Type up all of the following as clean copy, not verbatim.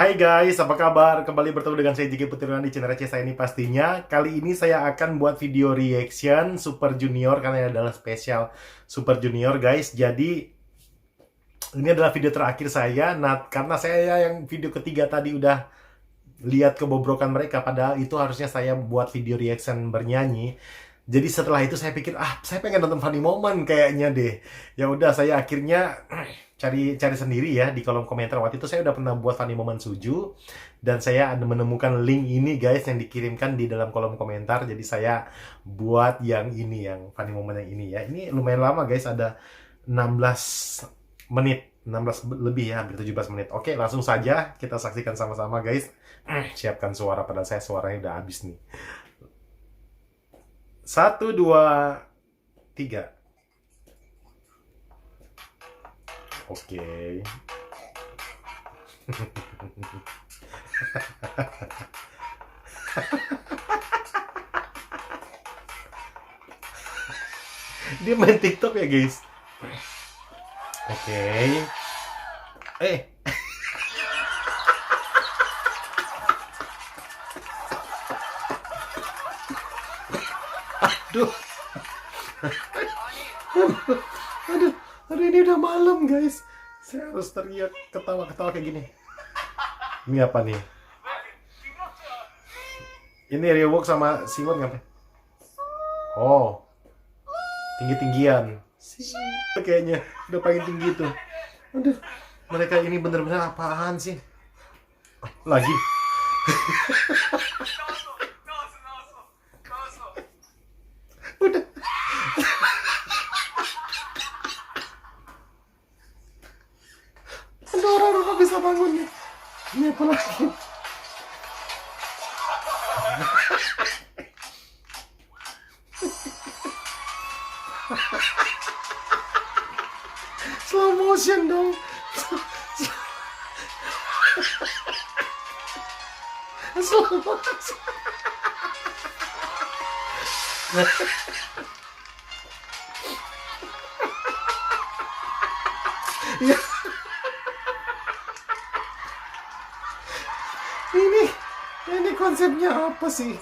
Hai guys, apa kabar? Kembali bertemu dengan saya Jiki Putriwan di channel receh saya ini pastinya. Kali ini saya akan buat video reaction Super Junior karena ini adalah spesial Super Junior guys. Jadi ini adalah video terakhir saya. Nah, karena saya yang video ketiga tadi udah lihat kebobrokan mereka, padahal itu harusnya saya buat video reaction bernyanyi. Jadi setelah itu saya pikir, saya pengen nonton funny moment kayaknya deh. Ya udah, saya akhirnya cari sendiri ya di kolom komentar. Waktu itu saya udah pernah buat funny moment Suju, dan saya ada menemukan link ini guys yang dikirimkan di dalam kolom komentar. Jadi saya buat yang ini, yang funny moment yang ini ya. Ini lumayan lama guys, ada 16 menit. 16 lebih ya, hampir 17 menit. Oke, langsung saja kita saksikan sama-sama guys. Siapkan suara, padahal saya suaranya udah habis nih. 1, 2, 3. Oke. Dia main TikTok ya guys. Oke. Aduh. Aduh, ini udah malam guys. Saya harus teriak ketawa-ketawa kayak gini. Ini apa nih? Ini Rewok sama Siwon ngapain? Oh, tinggi-tinggian. Kayaknya udah paling tinggi tuh. Aduh, mereka ini bener-bener apaan sih? Lagi. Udah. Ada orang nggak bisa bangun nih. Ini apa lagi? Slow motion dong. Slow motion. Ya. Ini konsepnya apa sih?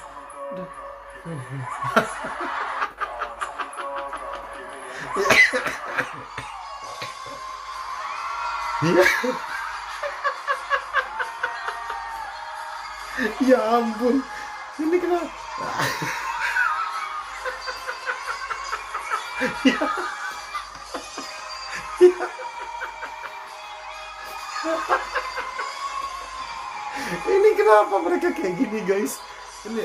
Ya ampun, ini kenapa? Ini kenapa mereka kayak gini guys? Ini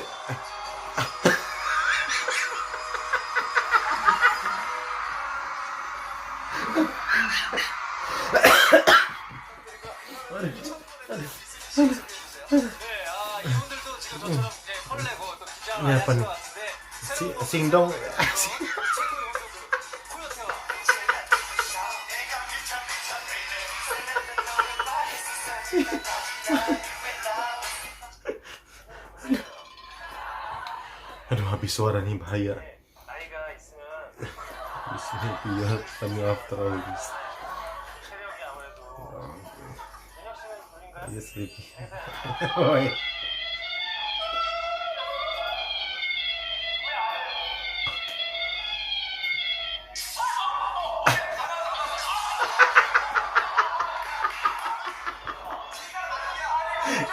ini apa nih? Singdong. Aduh, habis suara nih bahaya. Di sini dia kami after all this. Dia sleepy. Oi.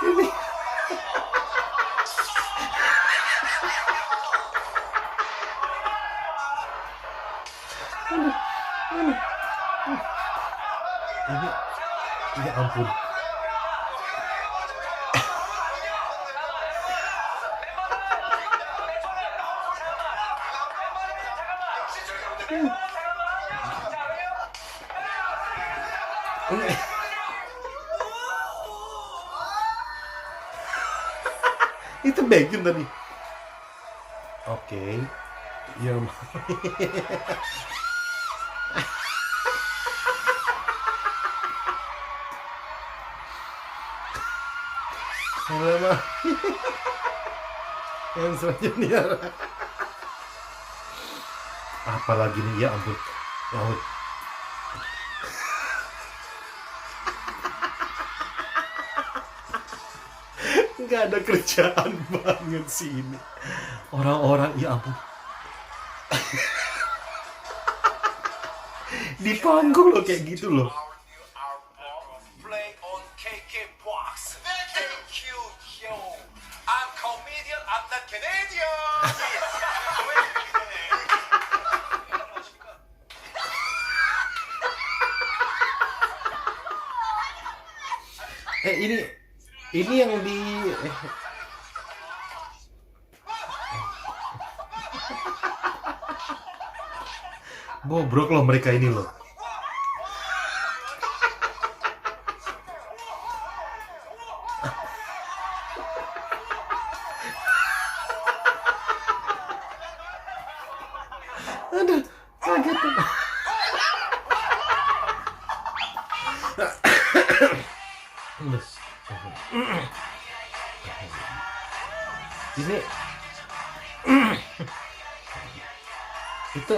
Ini ya ampun. Itu Baekhyun tadi. Oke. Ya. Halo, yang selanjutnya. Apalagi nih, ya ampun. Ya ampun. Nggak ada kerjaan banget sih ini. Orang-orang, ya ampun. Di panggung loh kayak gitu loh. Ini yang di bobrok loh mereka ini loh. Aduh, kaget. Ini itu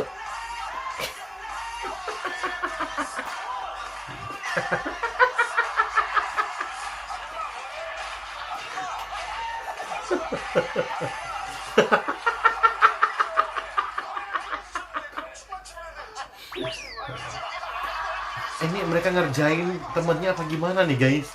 ini mereka ngerjain temennya apa gimana nih guys?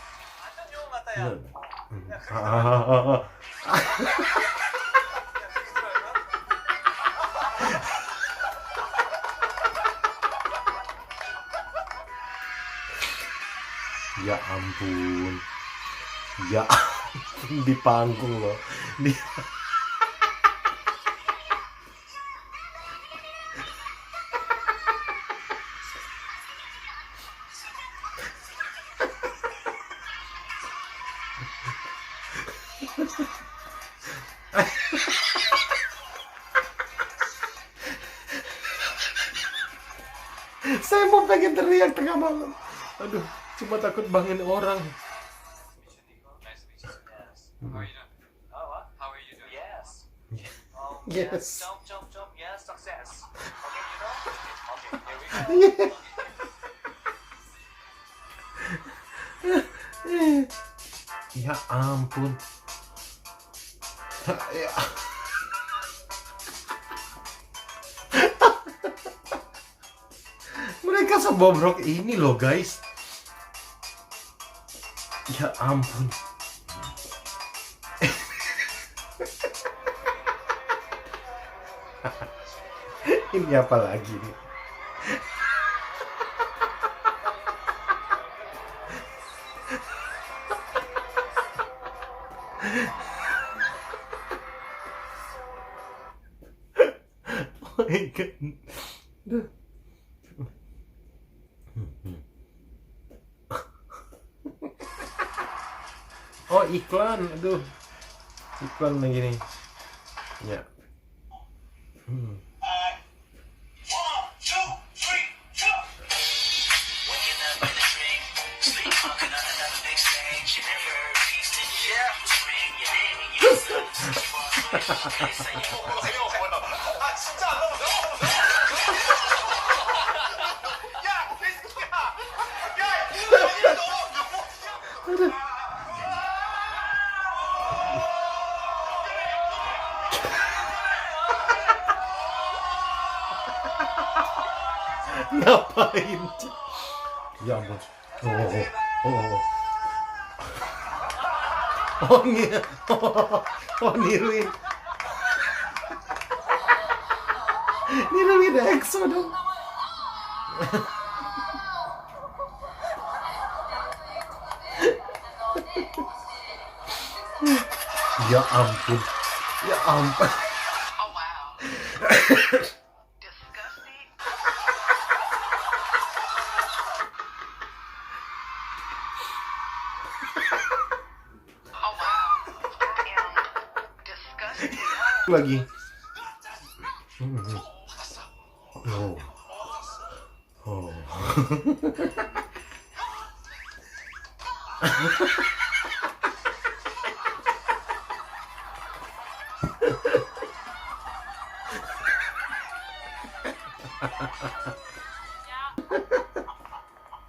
Ya ampun. Ya ampun, di panggung loh. Di... Saya mau pengen teriak tengah malam. Aduh, cuma takut bangunin orang. Yes. Ya ampun. Ya. Mereka sebobrok ini loh guys. Ya ampun. Ini apa lagi nih? Oh my god. Oh iklan, aduh. Iklan lagi nih. Ya. Ngapain? Ya ampun. Niruin. Niruin EXO dong. Ya ampun. Ya ampun. Lagi. Oh.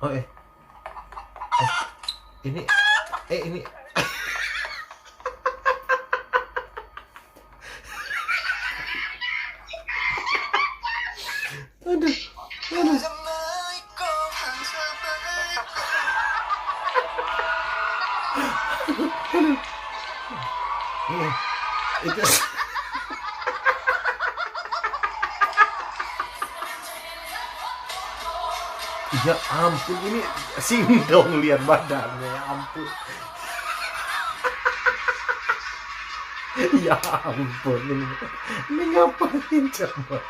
Oh ini Aduh, aduh. Itu ya ampun, ini sindong lihat badannya, ya ampun. Ya ampun, ini ngapain coba?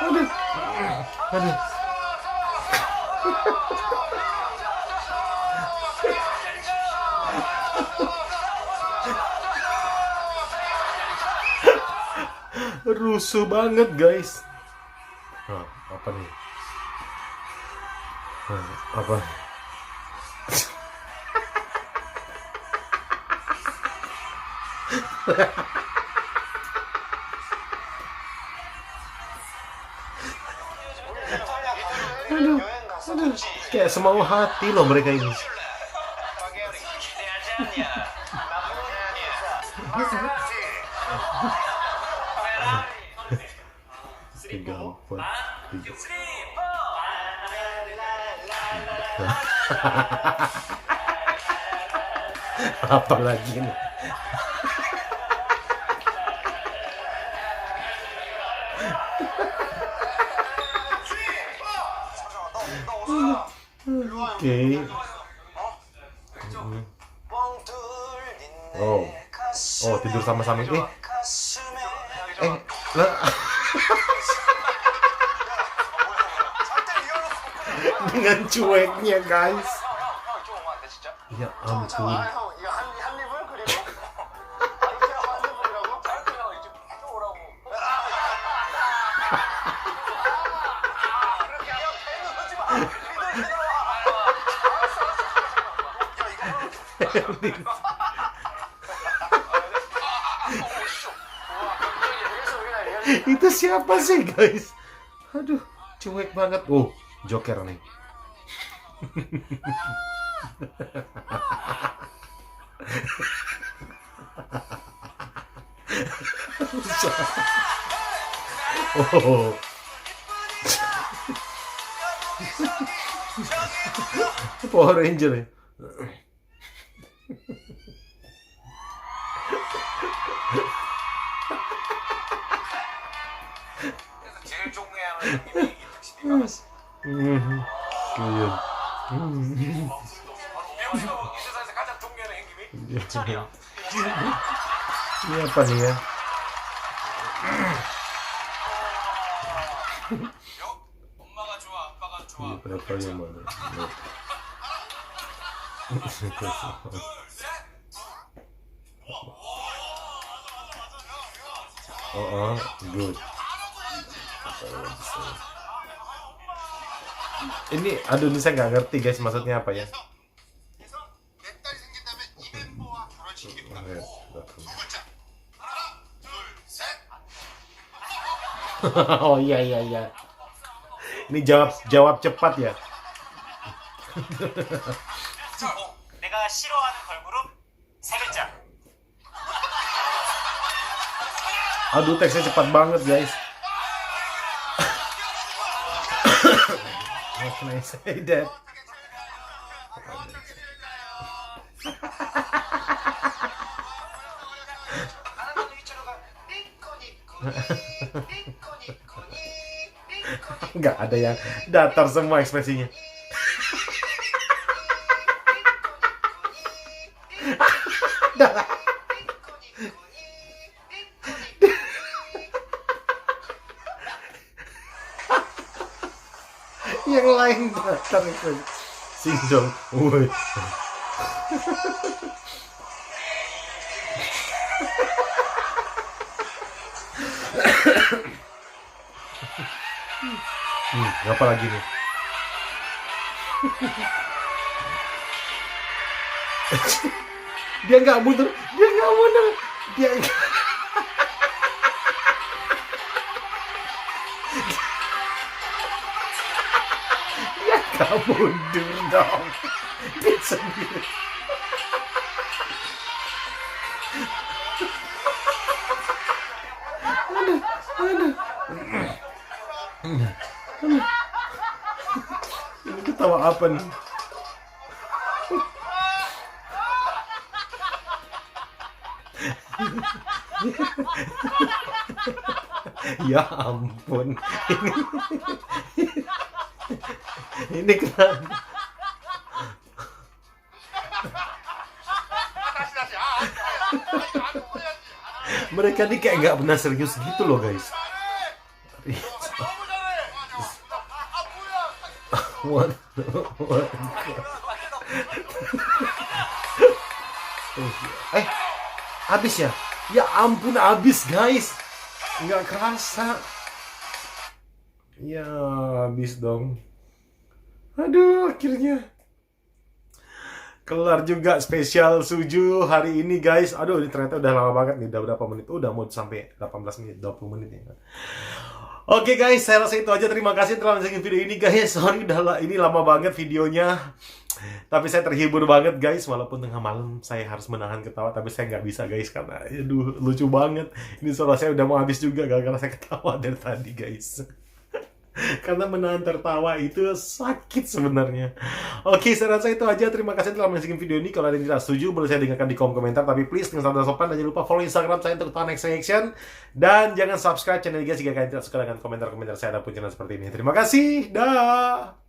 Aduh, aduh. Rusuh banget guys. Apa nih? Apa? Aduh, aduh. Kayak semau hati loh mereka ini. Tiga, empat, tiga. Apa lagi nih? Oke. Oh, tidur sama-sama. Lah. Dengan cueknya guys. Ya ampun. Itu siapa sih guys? Aduh, cuek banget. Oh, Joker nih. Oh. Power Ranger ya. Ini apa nih ya? Ini berapa yang mana? Good. Ini, aduh, ini saya nggak ngerti guys, maksudnya apa ya? Oh iya. Ini jawab cepat ya. 내가 싫어하는 걸그룹 세 글자. Aduh, teksnya cepat banget guys. How can I say that? Nggak ada yang datar semua ekspresinya. Yang lain datar itu sindong. Woi. Apa lagi nih? Dia nggak mundur. Dia nggak mundur. Dia nggak mundur dong. Dia sendiri. Ini ketawa apa nih? Ya ampun. Ini kenapa? Mereka nih kayak nggak pernah serius gitu loh guys. What? Habis ya? Ya ampun, habis guys. Nggak kerasa. Ya habis dong. Aduh, akhirnya kelar juga spesial Suju hari ini guys. Aduh, ini ternyata udah lama banget nih. Udah berapa menit? Udah mau sampai 18 menit, 20 menit ya. Oke guys, saya rasa itu aja. Terima kasih telah menonton video ini guys. Sorry ini lama banget videonya. Tapi saya terhibur banget guys. Walaupun tengah malam saya harus menahan ketawa, tapi saya nggak bisa guys karena aduh lucu banget. Ini suara saya udah mau habis juga gara-gara saya ketawa dari tadi guys. Karena menahan tertawa itu sakit sebenarnya. Oke, saya rasa itu aja. Terima kasih telah menonton video ini. Kalau ada yang tidak setuju, boleh saya dengarkan di kolom komentar. Tapi please, dengan sabar sopan. Dan jangan lupa follow Instagram saya untuk next reaction. Dan jangan subscribe channel ini jika kalian tidak suka dengan komentar-komentar saya ataupun channel seperti ini. Terima kasih. Dah.